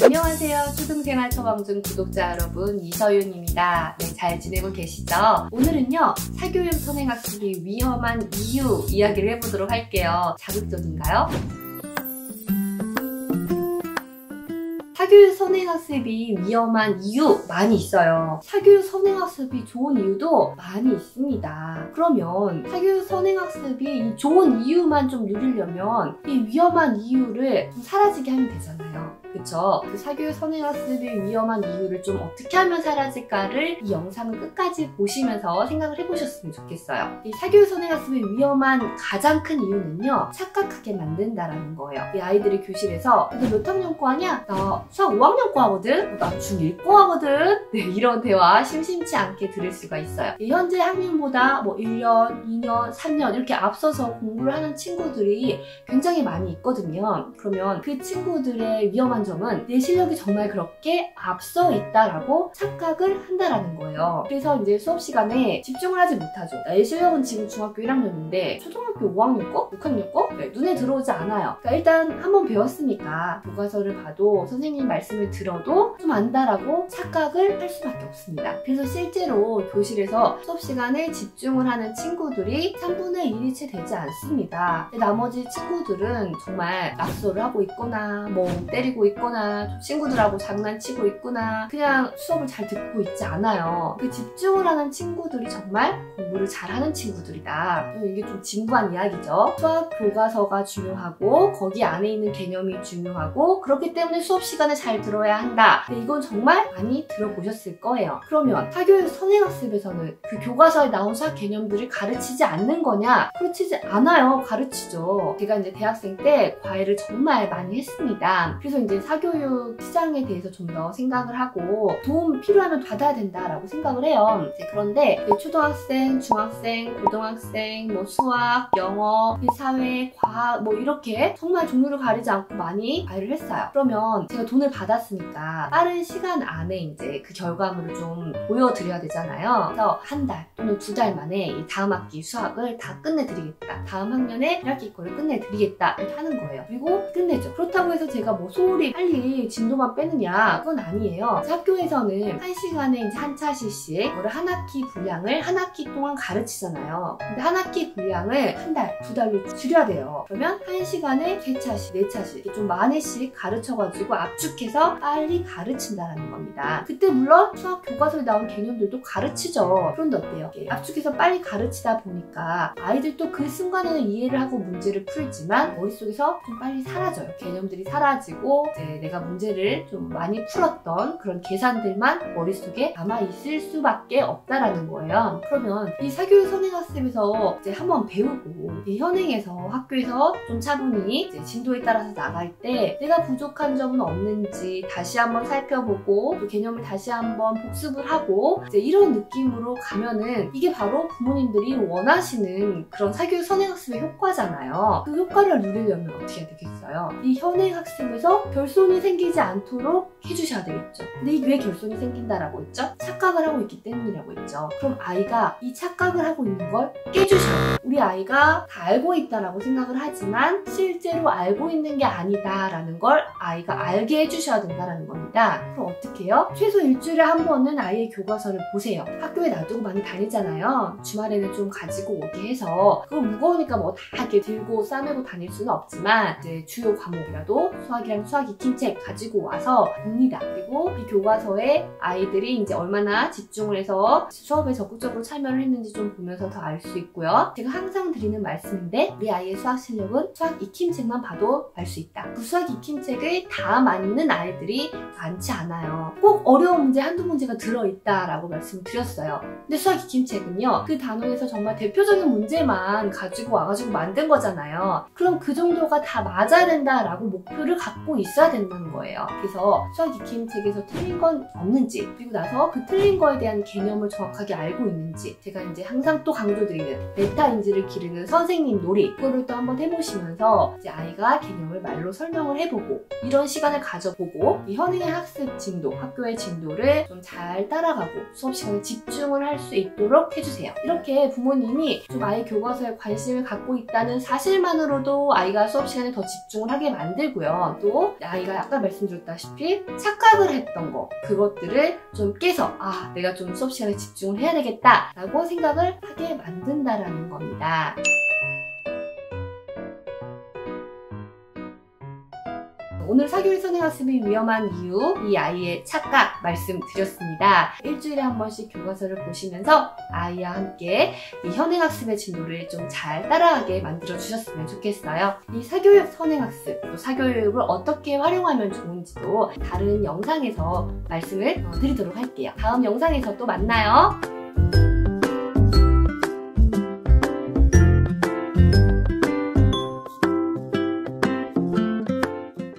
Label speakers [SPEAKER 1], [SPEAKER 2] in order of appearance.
[SPEAKER 1] 안녕하세요. 초등생활 처방중 구독자 여러분, 이서윤입니다. 네, 잘 지내고 계시죠? 오늘은요, 사교육 선행학습이 위험한 이유 이야기를 해보도록 할게요. 자극적인가요? 사교육 선행학습이 위험한 이유 많이 있어요. 사교육 선행학습이 좋은 이유도 많이 있습니다. 그러면 사교육 선행학습이 이 좋은 이유만 좀 누리려면 이 위험한 이유를 좀 사라지게 하면 되잖아요. 그쵸? 그 사교육 선행학습의 위험한 이유를 좀 어떻게 하면 사라질까를 이 영상을 끝까지 보시면서 생각을 해보셨으면 좋겠어요. 이 사교육 선행학습의 위험한 가장 큰 이유는요, 착각하게 만든다라는 거예요. 이 아이들이 교실에서 너 몇 학년 거 하냐? 나 수학 5학년 거 하거든? 나 중1 거 하거든? 네, 이런 대화 심심치 않게 들을 수가 있어요. 현재 학년보다 뭐 1년, 2년, 3년 이렇게 앞서서 공부를 하는 친구들이 굉장히 많이 있거든요. 그러면 그 친구들의 위험한 점은 내 실력이 정말 그렇게 앞서 있다라고 착각을 한다라는 거예요. 그래서 이제 수업 시간에 집중을 하지 못하죠. 내 실력은 지금 중학교 1학년인데 초등학교 5학년 거? 6학년 거? 네, 눈에 들어오지 않아요. 그러니까 일단 한번 배웠으니까 교과서를 봐도 선생님 말씀을 들어도 좀 안다라고 착각을 할 수밖에 없습니다. 그래서 실제로 교실에서 수업 시간에 집중을 하는 친구들이 3분의 1이 채 되지 않습니다. 나머지 친구들은 정말 낙서를 하고 있거나 뭐 때리고 있거나 친구들하고 장난치고 있거나 그냥 수업을 잘 듣고 있지 않아요. 그 집중을 하는 친구들이 정말 공부를 잘하는 친구들이다. 이게 좀 진부한 이야기죠. 수학 교과서가 중요하고 거기 안에 있는 개념이 중요하고 그렇기 때문에 수업 시간에 잘 들어야 한다. 근데 이건 정말 많이 들어보셨을 거예요. 그러면 사교육 선행학습에서는 그 교과서에 나온 수학 개념들을 가르치지 않는 거냐? 그렇지 않아요. 가르치죠. 제가 이제 대학생 때 과외를 정말 많이 했습니다. 그래서 이제 사교육 시장에 대해서 좀 더 생각을 하고 도움 필요하면 받아야 된다라고 생각을 해요. 그런데 초등학생, 중학생, 고등학생, 뭐 수학, 영어, 사회, 과학 뭐 이렇게 정말 종류를 가리지 않고 많이 과외를 했어요. 그러면 제가 돈을 받았으니까 빠른 시간 안에 이제 그 결과물을 좀 보여드려야 되잖아요. 그래서 한 달 또는 2달 만에 이 다음 학기 수학을 다 끝내드리겠다. 다음 학년에 1학기 거를 끝내드리겠다. 이렇게 하는 거예요. 그리고 끝내죠. 그렇다고 해서 제가 뭐 소홀히 빨리 진도만 빼느냐? 그건 아니에요. 학교에서는 1시간에 이제 한 차씩씩 그거를 한 학기 분량을 한 학기 동안 가르치잖아요. 근데 한 학기 분량을 한 달, 2달로 줄여야 돼요. 그러면 1시간에 3차씩, 4차씩 이렇게 좀 많이씩 가르쳐가지고 압축해서 빨리 가르친다는 겁니다. 그때 물론 수학 교과서에 나온 개념들도 가르치죠. 그런데 어때요? 압축해서 빨리 가르치다 보니까 아이들도 그 순간에는 이해를 하고 문제를 풀지만 머릿속에서 좀 빨리 사라져요. 개념들이 사라지고 이제 내가 문제를 좀 많이 풀었던 그런 계산들만 머릿속에 남아있을 수밖에 없다라는 거예요. 그러면 이 사교육 선행학습에서 이제 한번 배우고 이 현행에서 학교에서 좀 차분히 이제 진도에 따라서 나갈 때 내가 부족한 점은 없는지 다시 한번 살펴보고 또 개념을 다시 한번 복습을 하고 이제 이런 느낌으로 가면은 이게 바로 부모님들이 원하시는 그런 사교육 선행학습의 효과잖아요. 그 효과를 누리려면 어떻게 해야 되겠어요? 이 현행학습에서 결손이 생기지 않도록 해주셔야 되겠죠. 근데 이게 왜 결손이 생긴다라고 했죠? 착각을 하고 있기 때문이라고 했죠. 그럼 아이가 이 착각을 하고 있는 걸 깨주셔야 돼요. 우리 아이가 다 알고 있다라고 생각을 하지만 실제로 알고 있는 게 아니다라는 걸 아이가 알게 해주셔야 된다는 겁니다. 그럼 어떻게 해요? 최소 일주일에 한 번은 아이의 교과서를 보세요. 학교에 놔두고 많이 다니잖아요. 주말에는 좀 가지고 오게 해서 그거 무거우니까 뭐 다 이렇게 들고 싸매고 다닐 수는 없지만 이제 주요 과목이라도 수학이랑 수학 익힘책 가지고 와서 봅니다. 그리고 이 교과서에 아이들이 이제 얼마나 집중을 해서 수업에 적극적으로 참여를 했는지 좀 보면서 더 알 수 있고요. 제가 항상 드리는 말씀인데 우리 아이의 수학 실력은 수학 익힘책만 봐도 알 수 있다. 그 수학 익힘책을 다 맞는 아이들이 많지 않아요. 꼭 어려운 문제 한두 문제가 들어있다라고 말씀을 드렸어요. 근데 수학 익힘책은요, 그 단원에서 정말 대표적인 문제만 가지고 와가지고 만든 거잖아요. 그럼 그 정도가 다 맞아야 된다라고 목표를 갖고 있어야 된다는 거예요. 그래서 수학 익힘책에서 틀린 건 없는지, 그리고 나서 그 틀린 거에 대한 개념을 정확하게 알고 있는지, 제가 이제 항상 또 강조드리는 메타인지를 기르는 선생님 놀이, 그거를 또 한번 해보시면서 이제 아이가 개념을 말로 설명을 해보고 이런 시간을 가져보고 이 현행의 학습 진도, 학교의 진도를 좀 잘 따라가고 수업 시간에 집중을 할 수 있도록 해주세요. 이렇게 부모님이 좀 아이 교과서에 관심을 갖고 있다는 사실만으로도 아이가 수업 시간에 더 집중을 하게 만들고요. 또 아이가 아까 말씀드렸다시피 착각을 했던 거, 그것들을 좀 깨서 내가 좀 수업 시간에 집중을 해야 되겠다 라고 생각을 하게 만든다라는 겁니다. 오늘 사교육 선행학습이 위험한 이유, 이 아이의 착각 말씀드렸습니다. 일주일에 한 번씩 교과서를 보시면서 아이와 함께 이 현행학습의 진도를 좀 잘 따라가게 만들어 주셨으면 좋겠어요. 이 사교육 선행학습, 또 사교육을 어떻게 활용하면 좋은지도 다른 영상에서 말씀을 드리도록 할게요. 다음 영상에서 또 만나요.